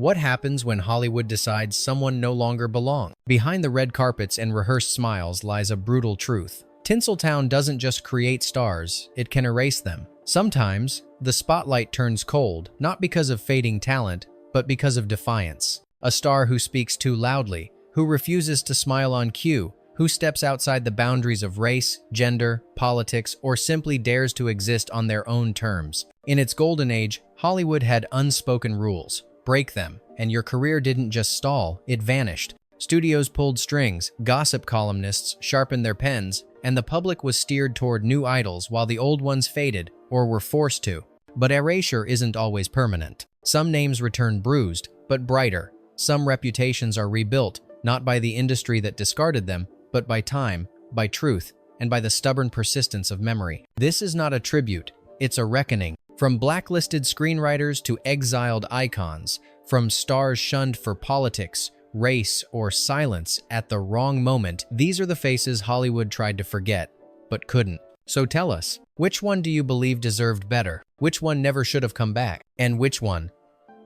What happens when Hollywood decides someone no longer belongs? Behind the red carpets and rehearsed smiles lies a brutal truth. Tinseltown doesn't just create stars, it can erase them. Sometimes, the spotlight turns cold, not because of fading talent, but because of defiance. A star who speaks too loudly, who refuses to smile on cue, who steps outside the boundaries of race, gender, politics, or simply dares to exist on their own terms. In its golden age, Hollywood had unspoken rules. Break them, and your career didn't just stall, it vanished. Studios pulled strings, gossip columnists sharpened their pens, and the public was steered toward new idols while the old ones faded, or were forced to. But erasure isn't always permanent. Some names return bruised, but brighter. Some reputations are rebuilt, not by the industry that discarded them, but by time, by truth, and by the stubborn persistence of memory. This is not a tribute, it's a reckoning. From blacklisted screenwriters to exiled icons, from stars shunned for politics, race, or silence at the wrong moment, these are the faces Hollywood tried to forget, but couldn't. So tell us, which one do you believe deserved better? Which one never should have come back? And which one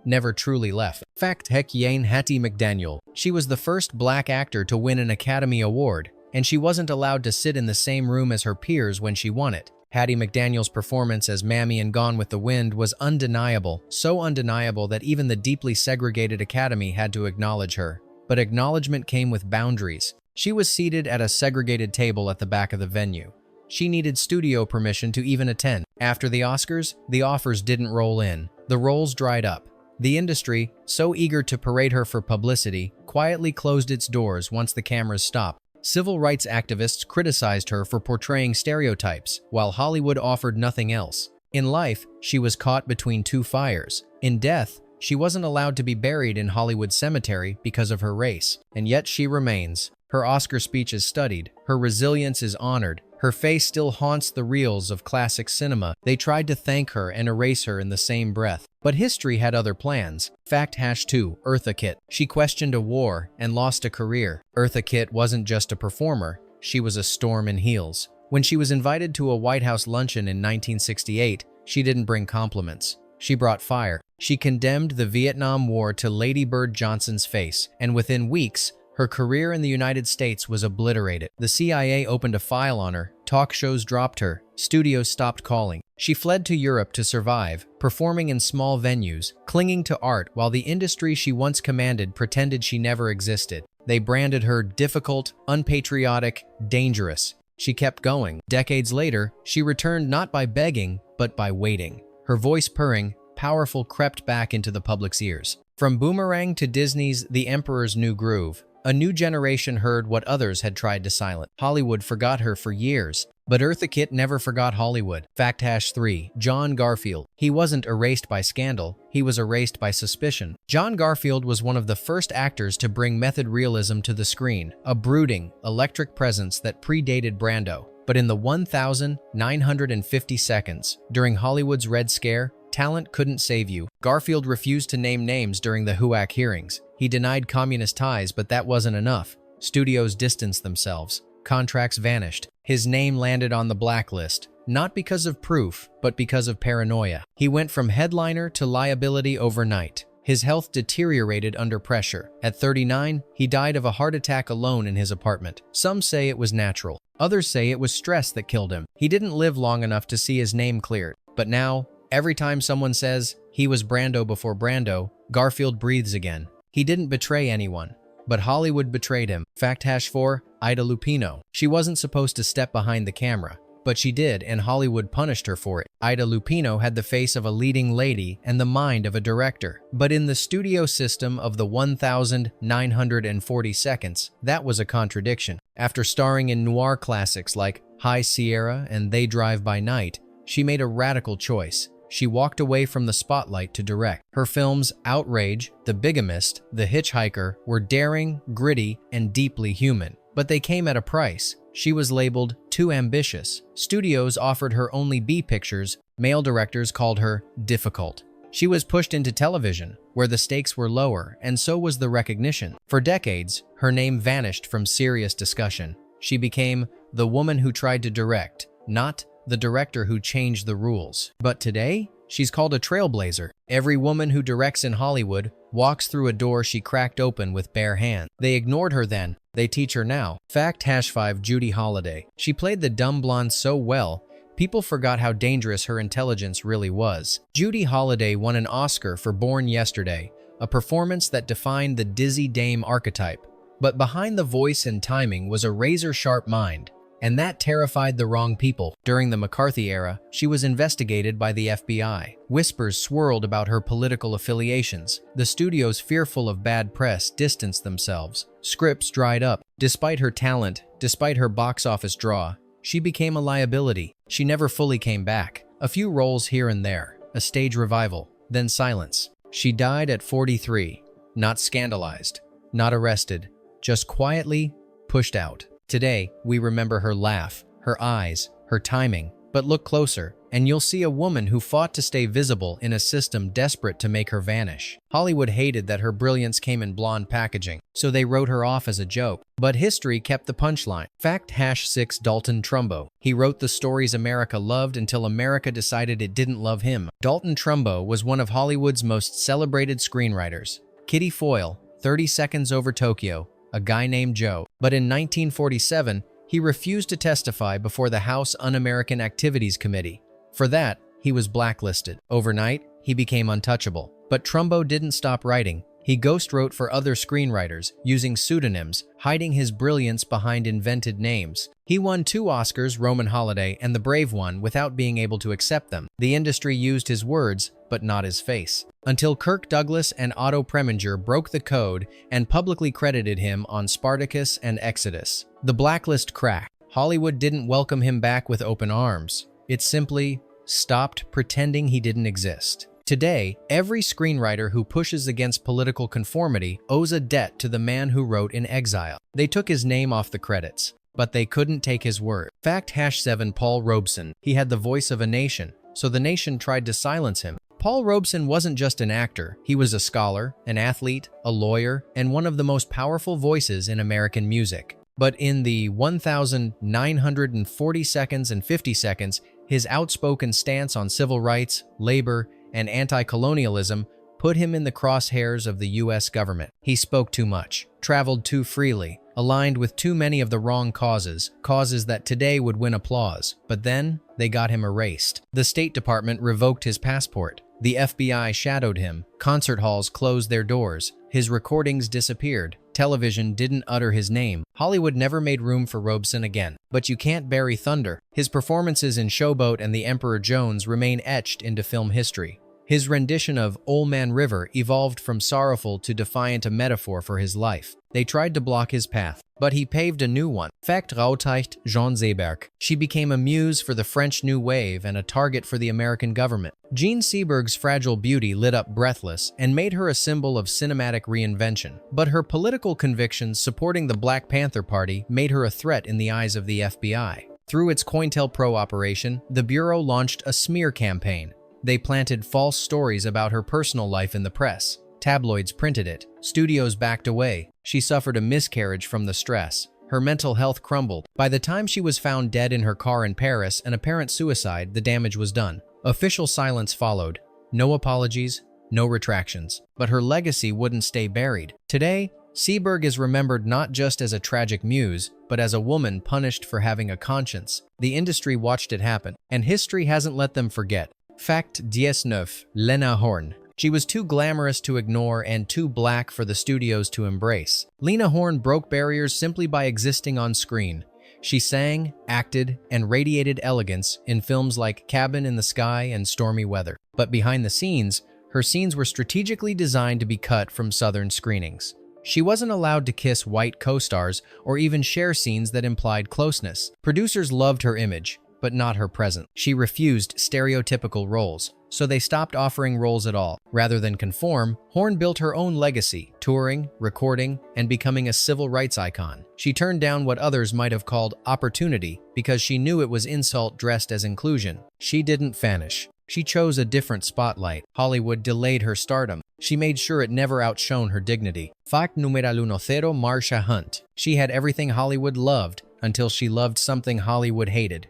never truly left? Fact Hattie McDaniel. She was the first black actor to win an Academy Award, and she wasn't allowed to sit in the same room as her peers when she won it. Hattie McDaniel's performance as Mammy in Gone with the Wind was undeniable, so undeniable that even the deeply segregated Academy had to acknowledge her. But acknowledgement came with boundaries. She was seated at a segregated table at the back of the venue. She needed studio permission to even attend. After the Oscars, the offers didn't roll in. The roles dried up. The industry, so eager to parade her for publicity, quietly closed its doors once the cameras stopped. Civil rights activists criticized her for portraying stereotypes, while Hollywood offered nothing else. In life, she was caught between two fires. In death, she wasn't allowed to be buried in Hollywood cemetery because of her race. And yet she remains. Her Oscar speech is studied. Her resilience is honored. Her face still haunts the reels of classic cinema. They tried to thank her and erase her in the same breath. But history had other plans. Fact #2, Eartha Kitt. She questioned a war and lost a career. Eartha Kitt wasn't just a performer, she was a storm in heels. When she was invited to a White House luncheon in 1968, she didn't bring compliments. She brought fire. She condemned the Vietnam War to Lady Bird Johnson's face, and within weeks, her career in the United States was obliterated. The CIA opened a file on her, talk shows dropped her, studios stopped calling. She fled to Europe to survive, performing in small venues, clinging to art while the industry she once commanded pretended she never existed. They branded her difficult, unpatriotic, dangerous. She kept going. Decades later, she returned not by begging, but by waiting. Her voice purring, powerful, crept back into the public's ears. From Boomerang to Disney's The Emperor's New Groove, a new generation heard what others had tried to silence. Hollywood forgot her for years, but Eartha Kitt never forgot Hollywood. Fact #3, John Garfield. He wasn't erased by scandal, he was erased by suspicion. John Garfield was one of the first actors to bring method realism to the screen, a brooding, electric presence that predated Brando. But in the 1,950 seconds, during Hollywood's Red Scare, talent couldn't save you. Garfield refused to name names during the HUAC hearings. He denied communist ties, but that wasn't enough. Studios distanced themselves. Contracts vanished. His name landed on the blacklist, not because of proof, but because of paranoia. He went from headliner to liability overnight. His health deteriorated under pressure. At 39, he died of a heart attack alone in his apartment. Some say it was natural. Others say it was stress that killed him. He didn't live long enough to see his name cleared. But now, every time someone says he was Brando before Brando, Garfield breathes again. He didn't betray anyone, but Hollywood betrayed him. Fact #4, Ida Lupino. She wasn't supposed to step behind the camera, but she did, and Hollywood punished her for it. Ida Lupino had the face of a leading lady and the mind of a director. But in the studio system of the 1,940 seconds, that was a contradiction. After starring in noir classics like High Sierra and They Drive by Night, she made a radical choice. She walked away from the spotlight to direct. Her films Outrage, The Bigamist, The Hitchhiker were daring, gritty, and deeply human. But they came at a price. She was labeled too ambitious. Studios offered her only B pictures. Male directors called her difficult. She was pushed into television, where the stakes were lower, and so was the recognition. For decades, her name vanished from serious discussion. She became the woman who tried to direct, not the director who changed the rules. But today, she's called a trailblazer. Every woman who directs in Hollywood walks through a door she cracked open with bare hands. They ignored her then. They teach her now. Fact #5 Judy Holliday. She played the dumb blonde so well, people forgot how dangerous her intelligence really was. Judy Holliday won an Oscar for Born Yesterday, a performance that defined the dizzy dame archetype. But behind the voice and timing was a razor-sharp mind, and that terrified the wrong people. During the McCarthy era, she was investigated by the FBI. Whispers swirled about her political affiliations. The studios, fearful of bad press, distanced themselves. Scripts dried up. Despite her talent, despite her box office draw, she became a liability. She never fully came back. A few roles here and there, a stage revival, then silence. She died at 43, not scandalized, not arrested, just quietly pushed out. Today, we remember her laugh, her eyes, her timing, but look closer, and you'll see a woman who fought to stay visible in a system desperate to make her vanish. Hollywood hated that her brilliance came in blonde packaging, so they wrote her off as a joke. But history kept the punchline. Fact #6 Dalton Trumbo. He wrote the stories America loved until America decided it didn't love him. Dalton Trumbo was one of Hollywood's most celebrated screenwriters. Kitty Foyle, 30 Seconds Over Tokyo, A Guy Named Joe. But in 1947, he refused to testify before the House Un-American Activities Committee. For that, he was blacklisted. Overnight, he became untouchable. But Trumbo didn't stop writing. He ghostwrote for other screenwriters, using pseudonyms, hiding his brilliance behind invented names. He won 2 Oscars, Roman Holiday and The Brave One, without being able to accept them. The industry used his words, but not his face. Until Kirk Douglas and Otto Preminger broke the code and publicly credited him on Spartacus and Exodus. The blacklist cracked. Hollywood didn't welcome him back with open arms. It simply stopped pretending he didn't exist. Today, every screenwriter who pushes against political conformity owes a debt to the man who wrote in exile. They took his name off the credits, but they couldn't take his word. Fact #7 Paul Robeson. He had the voice of a nation, so the nation tried to silence him. Paul Robeson wasn't just an actor. He was a scholar, an athlete, a lawyer, and one of the most powerful voices in American music. But in the 1,940 seconds and 50 seconds, his outspoken stance on civil rights, labor, and anti-colonialism put him in the crosshairs of the US government. He spoke too much, traveled too freely, aligned with too many of the wrong causes that today would win applause. But then, they got him erased. The State Department revoked his passport. The FBI shadowed him. Concert halls closed their doors. His recordings disappeared. Television didn't utter his name. Hollywood never made room for Robeson again. But you can't bury thunder. His performances in Showboat and The Emperor Jones remain etched into film history. His rendition of Old Man River evolved from sorrowful to defiant a metaphor for his life. They tried to block his path, but he paved a new one. Fact #8 Jean Seberg. She became a muse for the French New Wave and a target for the American government. Jean Seberg's fragile beauty lit up Breathless and made her a symbol of cinematic reinvention. But her political convictions supporting the Black Panther Party made her a threat in the eyes of the FBI. Through its COINTELPRO operation, the Bureau launched a smear campaign. They planted false stories about her personal life in the press. Tabloids printed it. Studios backed away. She suffered a miscarriage from the stress. Her mental health crumbled. By the time she was found dead in her car in Paris, an apparent suicide, the damage was done. Official silence followed. No apologies, no retractions. But her legacy wouldn't stay buried. Today, Seberg is remembered not just as a tragic muse, but as a woman punished for having a conscience. The industry watched it happen, and history hasn't let them forget. Fact #9 Lena Horne. She was too glamorous to ignore and too black for the studios to embrace. Lena Horne broke barriers simply by existing on screen. She sang, acted, and radiated elegance in films like Cabin in the Sky and Stormy Weather. But behind the scenes, her scenes were strategically designed to be cut from Southern screenings. She wasn't allowed to kiss white co-stars or even share scenes that implied closeness. Producers loved her image, but not her presence. She refused stereotypical roles, so they stopped offering roles at all. Rather than conform, Horne built her own legacy, touring, recording, and becoming a civil rights icon. She turned down what others might have called opportunity because she knew it was insult dressed as inclusion. She didn't vanish. She chose a different spotlight. Hollywood delayed her stardom. She made sure it never outshone her dignity. Fact #10 Marsha Hunt. She had everything Hollywood loved until she loved something Hollywood hated.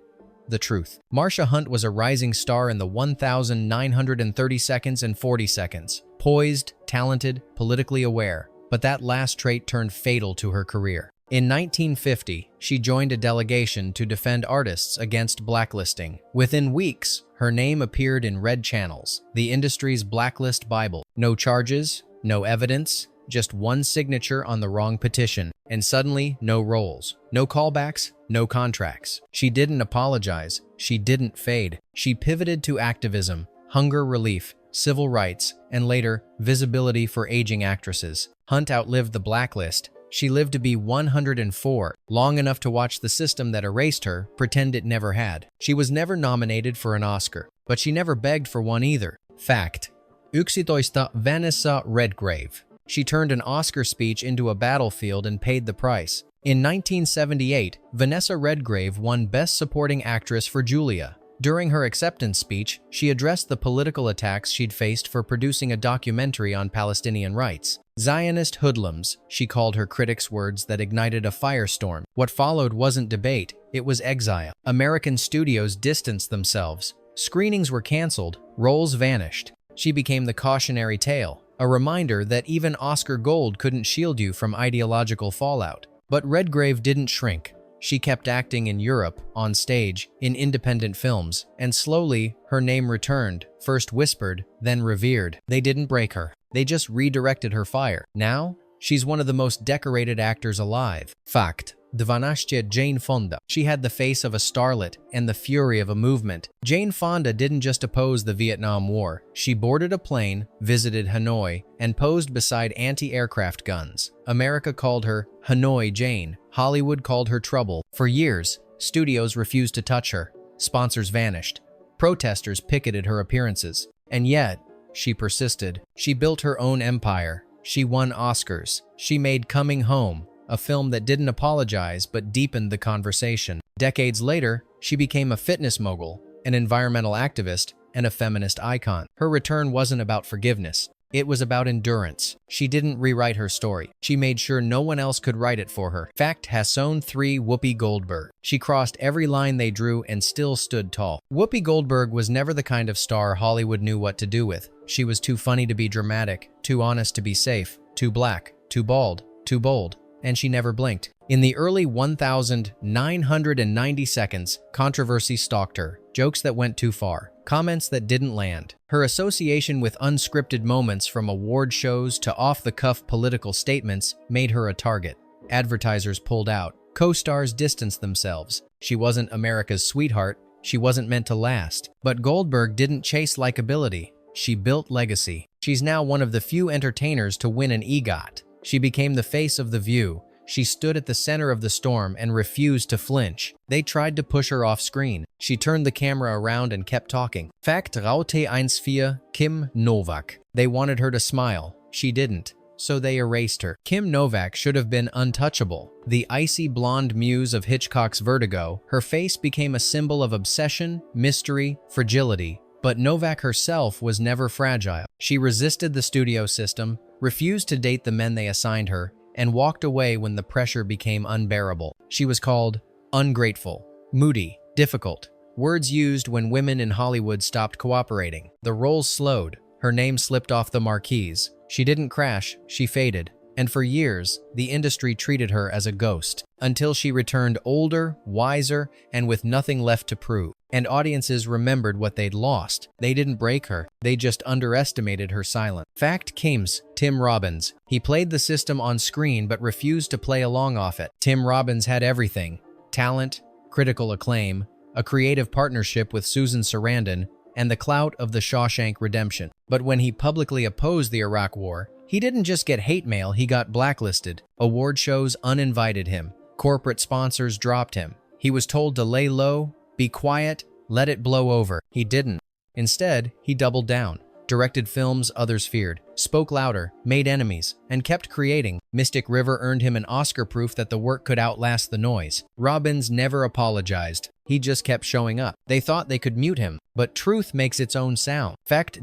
the truth. Marsha Hunt was a rising star in the 1,930 seconds and 40 seconds. Poised, talented, politically aware. But that last trait turned fatal to her career. In 1950, she joined a delegation to defend artists against blacklisting. Within weeks, her name appeared in red channels, the industry's blacklist Bible. No charges, no evidence, just one signature on the wrong petition. And suddenly, no roles, no callbacks, no contracts. She didn't apologize. She didn't fade. She pivoted to activism, hunger relief, civil rights, and later, visibility for aging actresses. Hunt outlived the blacklist. She lived to be 104, long enough to watch the system that erased her pretend it never had. She was never nominated for an Oscar, but she never begged for one either. Fact. Yksitoista Vanessa Redgrave. She turned an Oscar speech into a battlefield and paid the price. In 1978, Vanessa Redgrave won Best Supporting Actress for Julia. During her acceptance speech, she addressed the political attacks she'd faced for producing a documentary on Palestinian rights. Zionist hoodlums, she called her critics words that ignited a firestorm. What followed wasn't debate, it was exile. American studios distanced themselves. Screenings were canceled, roles vanished. She became the cautionary tale, a reminder that even Oscar gold couldn't shield you from ideological fallout. But Redgrave didn't shrink. She kept acting in Europe, on stage, in independent films, and slowly, her name returned, first whispered, then revered. They didn't break her. They just redirected her fire. Now, she's one of the most decorated actors alive. Fact. 12 Jane Fonda. She had the face of a starlet and the fury of a movement. Jane Fonda didn't just oppose the Vietnam War. She boarded a plane, visited Hanoi, and posed beside anti-aircraft guns. America called her Hanoi Jane. Hollywood called her trouble. For years, studios refused to touch her. Sponsors vanished. Protesters picketed her appearances. And yet, she persisted. She built her own empire. She won Oscars. She made Coming Home, a film that didn't apologize but deepened the conversation. Decades later, she became a fitness mogul, an environmental activist, and a feminist icon. Her return wasn't about forgiveness. It was about endurance. She didn't rewrite her story. She made sure no one else could write it for her. Fact. Hasson 3 Whoopi Goldberg. She crossed every line they drew and still stood tall. Whoopi Goldberg was never the kind of star Hollywood knew what to do with. She was too funny to be dramatic, too honest to be safe, too black, too bald, too bold. And she never blinked. In the early 1,990 seconds, controversy stalked her. Jokes that went too far. Comments that didn't land. Her association with unscripted moments from award shows to off-the-cuff political statements made her a target. Advertisers pulled out. Co-stars distanced themselves. She wasn't America's sweetheart. She wasn't meant to last. But Goldberg didn't chase likability. She built legacy. She's now one of the few entertainers to win an EGOT. She became the face of The View. She stood at the center of the storm and refused to flinch. They tried to push her off screen. She turned the camera around and kept talking. Fact. Raute 14 Kim Novak. They wanted her to smile. She didn't. So they erased her. Kim Novak should have been untouchable. The icy blonde muse of Hitchcock's Vertigo, her face became a symbol of obsession, mystery, fragility. But Novak herself was never fragile. She resisted the studio system, refused to date the men they assigned her, and walked away when the pressure became unbearable. She was called ungrateful, moody, difficult, words used when women in Hollywood stopped cooperating. The roles slowed. Her name slipped off the marquees. She didn't crash, she faded. And for years, the industry treated her as a ghost, until she returned older, wiser, and with nothing left to prove. And audiences remembered what they'd lost. They didn't break her, they just underestimated her silence. Fact. Tim Robbins. He played the system on screen but refused to play along off it. Tim Robbins had everything: talent, critical acclaim, a creative partnership with Susan Sarandon, and the clout of The Shawshank Redemption. But when he publicly opposed the Iraq War, he didn't just get hate mail, he got blacklisted. Award shows uninvited him. Corporate sponsors dropped him. He was told to lay low, be quiet, let it blow over. He didn't. Instead, he doubled down, directed films others feared, spoke louder, made enemies, and kept creating. Mystic River earned him an Oscar, proof that the work could outlast the noise. Robbins never apologized. He just kept showing up. They thought they could mute him, but truth makes its own sound. Fact.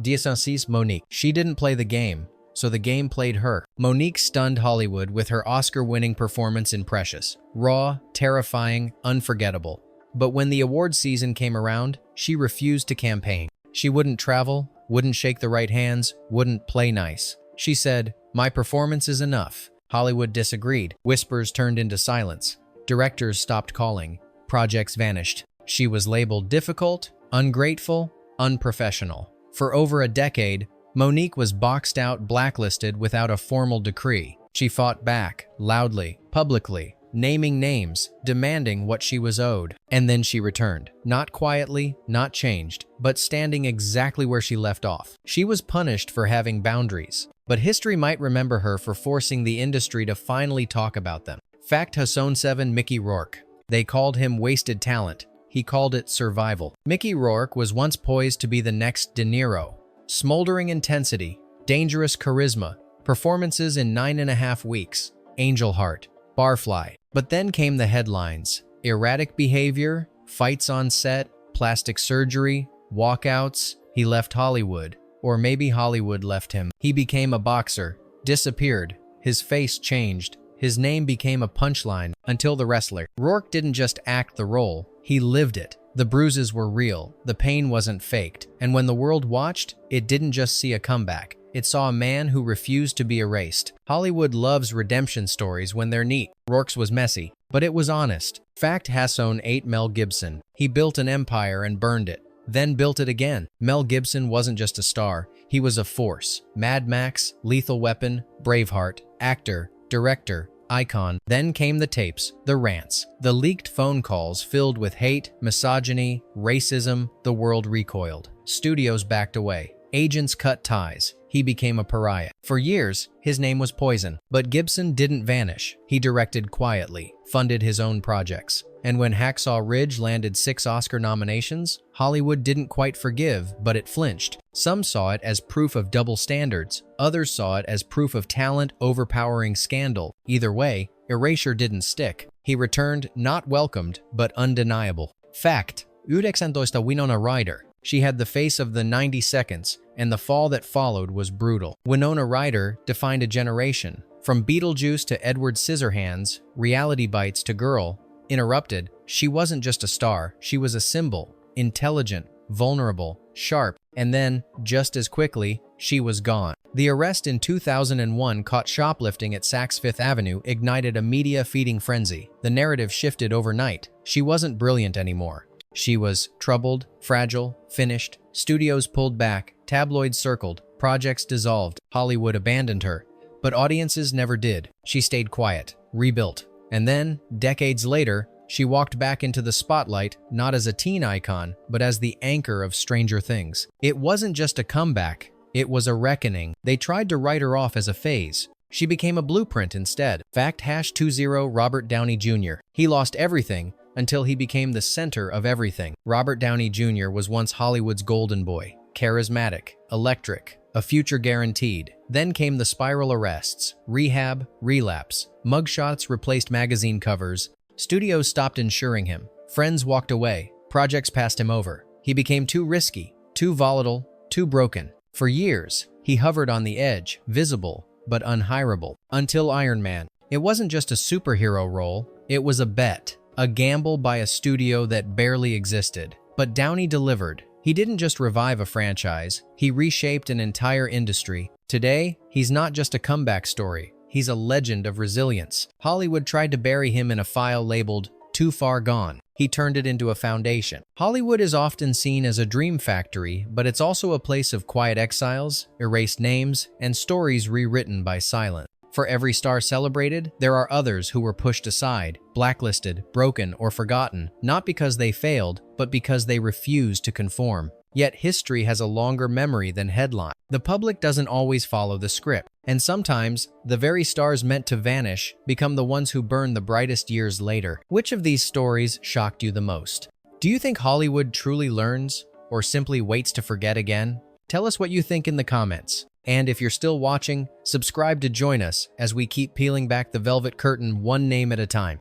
Monique. She didn't play the game, so the game played her. Monique stunned Hollywood with her Oscar-winning performance in Precious. Raw, terrifying, unforgettable. But when the award season came around, she refused to campaign. She wouldn't travel, wouldn't shake the right hands, wouldn't play nice. She said, "My performance is enough." Hollywood disagreed. Whispers turned into silence. Directors stopped calling. Projects vanished. She was labeled difficult, ungrateful, unprofessional. For over a decade, Monique was boxed out, blacklisted without a formal decree. She fought back, loudly, publicly, naming names, demanding what she was owed. And then she returned. Not quietly, not changed, but standing exactly where she left off. She was punished for having boundaries, but history might remember her for forcing the industry to finally talk about them. Fact Hasson 7 Mickey Rourke. They called him wasted talent. He called it survival. Mickey Rourke was once poised to be the next De Niro. Smoldering intensity, dangerous charisma, performances in 9.5 weeks, Angel Heart, Barfly. But then came the headlines: erratic behavior, fights on set, plastic surgery, walkouts. He left Hollywood, or maybe Hollywood left him. He became a boxer, disappeared, his face changed, his name became a punchline until the wrestler. Rourke didn't just act the role, he lived it. The bruises were real, the pain wasn't faked, and when the world watched, it didn't just see a comeback. It saw a man who refused to be erased. Hollywood loves redemption stories when they're neat. Rourke's was messy, but it was honest. Fact Hasson 8 Mel Gibson. He built an empire and burned it, then built it again. Mel Gibson wasn't just a star, he was a force. Mad Max, Lethal Weapon, Braveheart, actor, director, icon. Then came the tapes, the rants, the leaked phone calls filled with hate, misogyny, racism. The world recoiled. Studios backed away. Agents cut ties. He became a pariah. For years, his name was poison. But Gibson didn't vanish. He directed quietly, funded his own projects. And when Hacksaw Ridge landed 6 Oscar nominations, Hollywood didn't quite forgive, but it flinched. Some saw it as proof of double standards. Others saw it as proof of talent overpowering scandal. Either way, erasure didn't stick. He returned, not welcomed, but undeniable. Fact: 19 Winona Ryder. She had the face of the 90 seconds, and the fall that followed was brutal. Winona Ryder defined a generation. From Beetlejuice to Edward Scissorhands, Reality Bites to Girl, Interrupted, she wasn't just a star, she was a symbol. Intelligent, vulnerable, sharp, and then, just as quickly, she was gone. The arrest in 2001 caught shoplifting at Saks Fifth Avenue ignited a media-feeding frenzy. The narrative shifted overnight. She wasn't brilliant anymore. She was troubled, fragile, finished. Studios pulled back, tabloids circled, projects dissolved. Hollywood abandoned her, but audiences never did. She stayed quiet, rebuilt. And then, decades later, she walked back into the spotlight, not as a teen icon, but as the anchor of Stranger Things. It wasn't just a comeback, it was a reckoning. They tried to write her off as a phase. She became a blueprint instead. Fact #20 Robert Downey Jr. He lost everything until he became the center of everything. Robert Downey Jr. was once Hollywood's golden boy. Charismatic, electric, a future guaranteed. Then came the spiral arrests, rehab, relapse. Mugshots replaced magazine covers. Studios stopped insuring him. Friends walked away. Projects passed him over. He became too risky, too volatile, too broken. For years, he hovered on the edge, visible, but unhireable. Until Iron Man. It wasn't just a superhero role, it was a bet. A gamble by a studio that barely existed. But Downey delivered. He didn't just revive a franchise, he reshaped an entire industry. Today, he's not just a comeback story, he's a legend of resilience. Hollywood tried to bury him in a file labeled "Too Far Gone." He turned it into a foundation. Hollywood is often seen as a dream factory, but it's also a place of quiet exiles, erased names, and stories rewritten by silence. For every star celebrated, there are others who were pushed aside, blacklisted, broken, or forgotten, not because they failed, but because they refused to conform. Yet history has a longer memory than headline. The public doesn't always follow the script, and sometimes, the very stars meant to vanish become the ones who burn the brightest years later. Which of these stories shocked you the most? Do you think Hollywood truly learns, or simply waits to forget again? Tell us what you think in the comments. And if you're still watching, subscribe to join us as we keep peeling back the velvet curtain one name at a time.